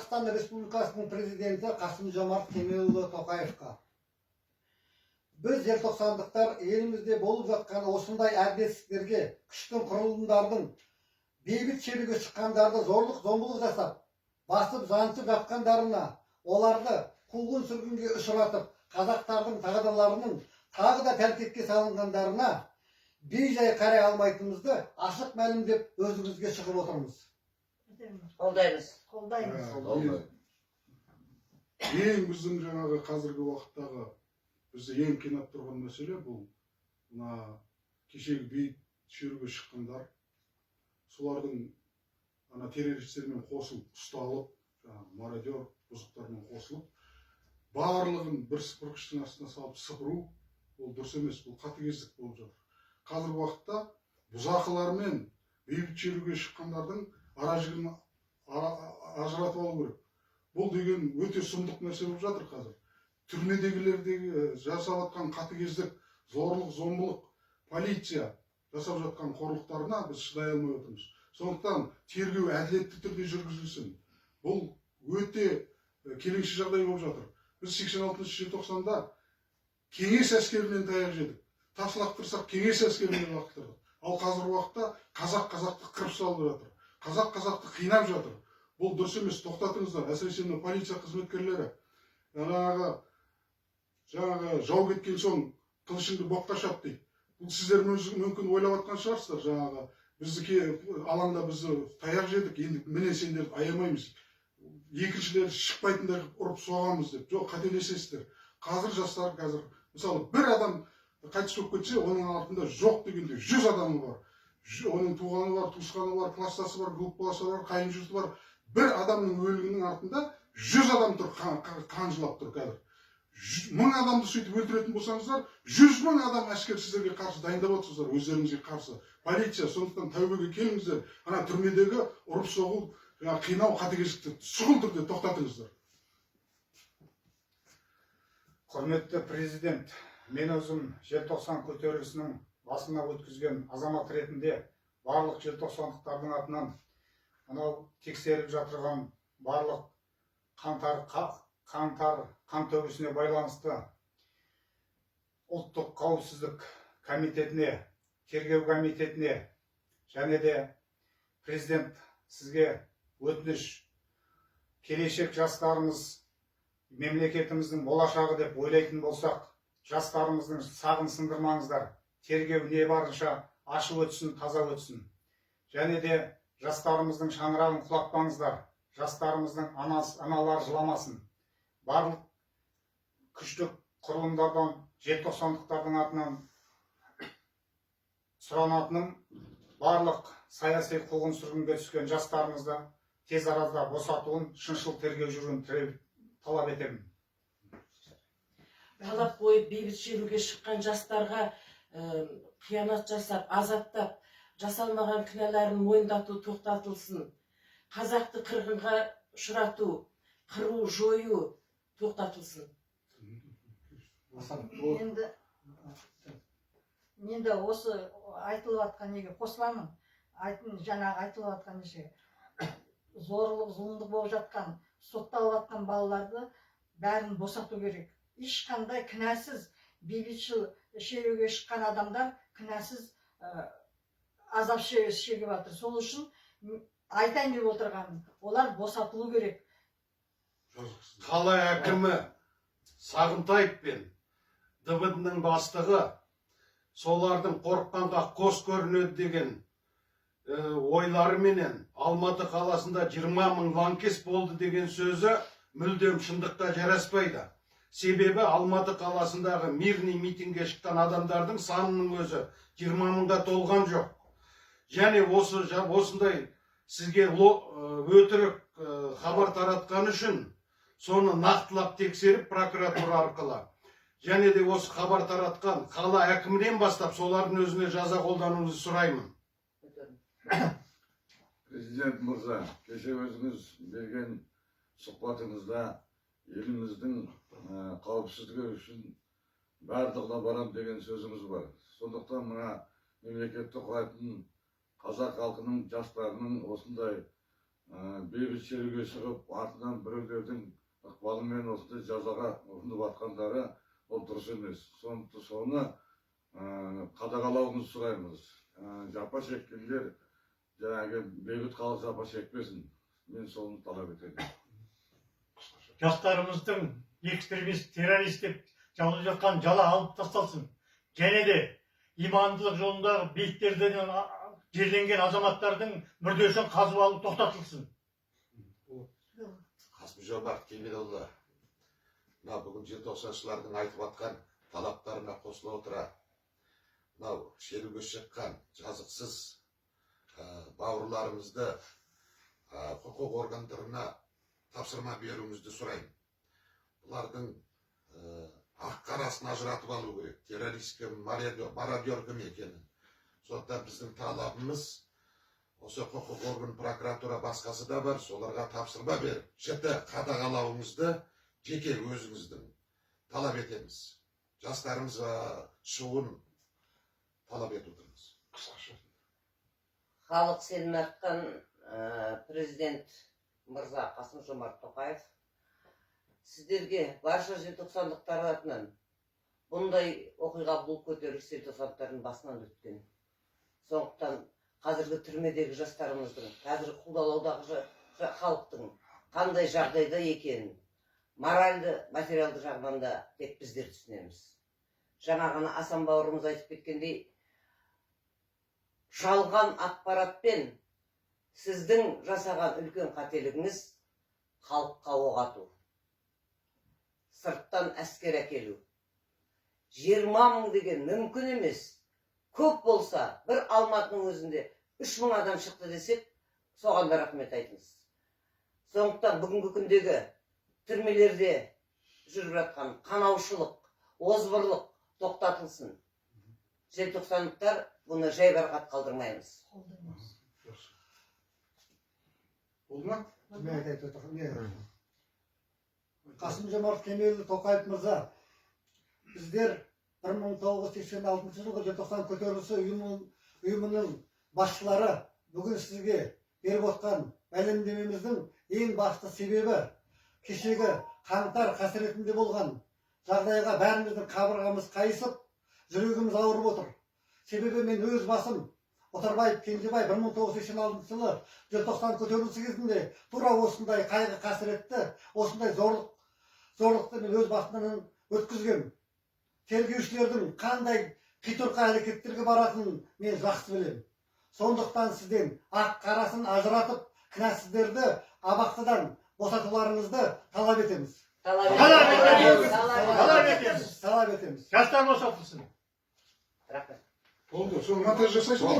Қазақстан Республикасының президенті Қасым-Жомарт Кемелұлы Тоқаевқа. Біз желтоқсандықтар елімізде болып жатқан осындай әділетсіздіктерге күштің құрылымдардың бейбіт шеруге шыққандарды зорлық-зомбылық жасап, басып заңсыз жатқандарына, оларды қуғын сүргінге ұшыратып, қазақтардың тағдырларының тағы да тәлкекке салынғандарына бей-жай қарай алмайтынымызды ашық мәлімдеп өзіңізге шығып отырмыз. Қолдаймыз. Ең біздің жаңағы қазіргі уақыттағы бізді ең қинап тұрған мәселе бұл мына кешегі бейбіт шеруге шыққандар, солардың террористермен қосылып, ұсталып, мародер бұзықтармен қосылып, барлығын бір сыпырғыштың астына салып сыпыру, ол дұрыс емес, бұл қатыгездік болып жатыр. Қазіргі уақытта бұзақылармен бейбіт шеруге шыққандардың ара-жігін ажыратып алу керек. Бұл деген өте сұмдық нәрсе болып жатыр қазір. Түрмедегілердегі жасап жатқан қатыгездік, зорлық, зомбылық, полиция жасап жатқан қорлықтарына біз шыдай алмай отырмыз. Сондықтан тергеу әділетті түрде жүргізілсін. Бұл өте келеңсіз жағдай болып жатыр. Біз 86 желтоқсанда кеңес әскерінен таяқ жедік. Тас лақтырсақ кеңес әскерінен лақтырдық. Ал қазіргі уақытта қазақ-қазақты қырып салып жатыр. Қазақ-қазақты қинап жатыр. Бұл дұрыс емес, тоқтатыңыздар. Әсіресе полиция қызметкерлері. Жаңағы жау кеткен соң қылышыңды боққа шап дейді. Бұл сіздер мүмкін ойлап жатқан шығарсыздар. Жаңағы бізді алаңда бізді таяқ жедік, енді міне сендерді аямаймыз. Екіншілер шықпайтындар ұрып соғамыз деп. Жоқ, қателесесіздер. Қазір жастар мысалы бір адам қайтыс болып кетсе, оның артында жоқ дегенде 100 адамы бар. Оның туғаны бар, туысқаны бар, кластасы бар, группаласы бар, қайын жұрты бар. Бір адамның өлігінің артында 100 адам тұр, қан жылап тұр қазір. 1000 адамды сөйтіп өлтіретін болсаңыздар, 100 000 адам әскер сіздерге қарсы дайындап отырсыздар, өздеріңізге қарсы. Полиция, сондықтан тәубеге келіңіздер. Ана түрмедегі ұрып соғу, қинау, қатыгездікті шұғыл түрде тоқтатыңыздар. Құрметті президент, мен өзім желтоқсан көтерілісінің басына өткізген азамат ретінде барлық желтоқсандықтардың атынан анау тексеріп жатырған барлық қан төгісіне байланысты ұлттық қауіпсіздік комитетіне, тергеу комитетіне және де президент сізге өтініш, келешек жастарымыз мемлекетіміздің болашағы деп ойлайтын болсақ, жастарымыздың сағын сындырмаңыздар, тергеу не барынша ашық өтсін, таза өтсін. Және де жастарымыздың шаңырағын құлатпаңыздар, жастарымыздың аналар жыламасын. Барлық күштік құрылымдардан, желтоқсандықтардың атынан сұранатыным, барлық саяси қуғын сүргінге түскен жастарымызды тез арада босатуын, шыншыл тергеу жүруін талап етемін. Талап қойып бейбіт шеруге шыққан жастарға қиянат жасап, азаптап, жасалмаған кінәларын мойындату тоқтатылсын. Қазақты қырғынға ұшырату, қыру, жою тоқтатылсын. Енді осы айтылып атқан неге қосыламын. Жаңағы айтылып атқан неше зорлық, зұлымдық болып жатқан, сотталып жатқан балаларды бәрін босату керек. Ешқандай кінәсіз бейбітшіл шеруге шыққан адамдар кінәсіз азап шегіп жатыр. Сол үшін айтайын деп отырғаным, олар босатылу керек. Қала әкімі Сағынтаев пен ДВД-ның бастығы солардың қорыққанға қос көрінеді деген ойларыменен Алматы қаласында 20 000 лаңкес болды деген сөзі мүлдем шындыққа жараспайды. Себебі Алматы қаласындағы мирный митинге шыққан адамдардың санының өзі 20 000-ға толған жоқ. Және осындай сізге өтірік хабар таратқан үшін соны нақтылап тексеріп прокуратура арқылы. Және де осы хабар таратқан қала әкімінен бастап солардың өзіне жаза қолдануыңызды сұраймын. Президент мырза, кеше өзіңіз берген сұхбатыңызда еліміздің қауіпсіздігі үшін барлығына барам деген сөзіңіз бар. Сондықтан мына мемлекетті құрайтын қазақ халқының жастарының осындай бейбіт шеруге шығып артынан біреулердің ықпалымен осындай жазаға ұрынып жатқандары ол дұрыс емес. Соны қадағалауыңызды сұраймыз. Жапа шеккендер жаңағы бейбіт халық жапа шекпесін. Мен соны талап етемін. Жастарымыздың экстремист, террорист деп жабылып жатқан жала алып тасталсын. Және де имандылық жолындағы биіктерден жерленген азаматтардың мүрдесін қазып алу тоқтатылсын. Қасым-Жомарт Кемелұлы, мына бүгін желтоқсаншылардың айтып жатқан талаптарына қосыла отыра, мынау шеруге шыққан жазықсыз бауырларымызды құқық органдарына тапсырма беруімізді сұраймын. Бұлардың ақ-қарасын ажыратып алу керек. Террорист кім, мародер кім екенін. Сондықтан біздің талабымыз, осы құқық орган, прокуратура басқасы да бар, соларға тапсырма беріп, жіті қадағалауыңызды жеке өзіңіздің талап етеміз. Жастарымыз шығуын талап етудеміз. Халық сенім артқан президент мырза Қасым-Жомарт Тоқаев сіздерге барша желтоқсандықтар атынан бұндай оқиға, бұл көтеріліс желтоқсандықтардың басынан өткен. Сондықтан қазіргі түрмедегі жастарымыздың, қазіргі қудалаудағы халықтың қандай жағдайда екенін, моральды, материалды жағынан да тек біздер түсінеміз. Жаңа ғана Асан бауырымыз айтып кеткендей, жалған ақпаратпен сіздің жасаған үлкен қателігіңіз халыққа оқ ату, сырттан әскер әкелу. 20 мың деген мүмкін емес. Көп болса, бір Алматының өзінде 3000 адам шықты десек, соған да рахмет айтыңыз. Сондықтан бүгінгі күндегі түрмелерде жүріп жатқан қанаушылық, озбырлық тоқтатылсын. Желтоқсандықтар бұны жайбарақат қалдырмаймыз. Болды ма? Қасым-Жомарт Кемелұлы Тоқаев мырза, біздер 1986 жылғы желтоқсан көтерілісі ұйымының басшылары бүгін сізге беріп отқан мәлімдемеміздің ең басты себебі кешегі қаңтар қасіретінде болған жағдайға бәріміздің қабырғамыз қайысып, жүрегіміз ауырып отыр. Себебі мен өз басым Отарбаев Кенжебай 1986 жылы желтоқсан көтерілісі кезінде тура осындай қайғы қасіретті, осындай зорлықты мен өз басымнан өткізгем. Тергеушілердің қандай қитұрқы әрекеттерге баратынын мен жақсы білемін. Сондықтан сізден ақ-қарасын ажыратып, кінәсіздерді абақтыдан босатуларыңызды талап етеміз. Жастар босатылсын. Болды, сол монтаж жасайсың ғой.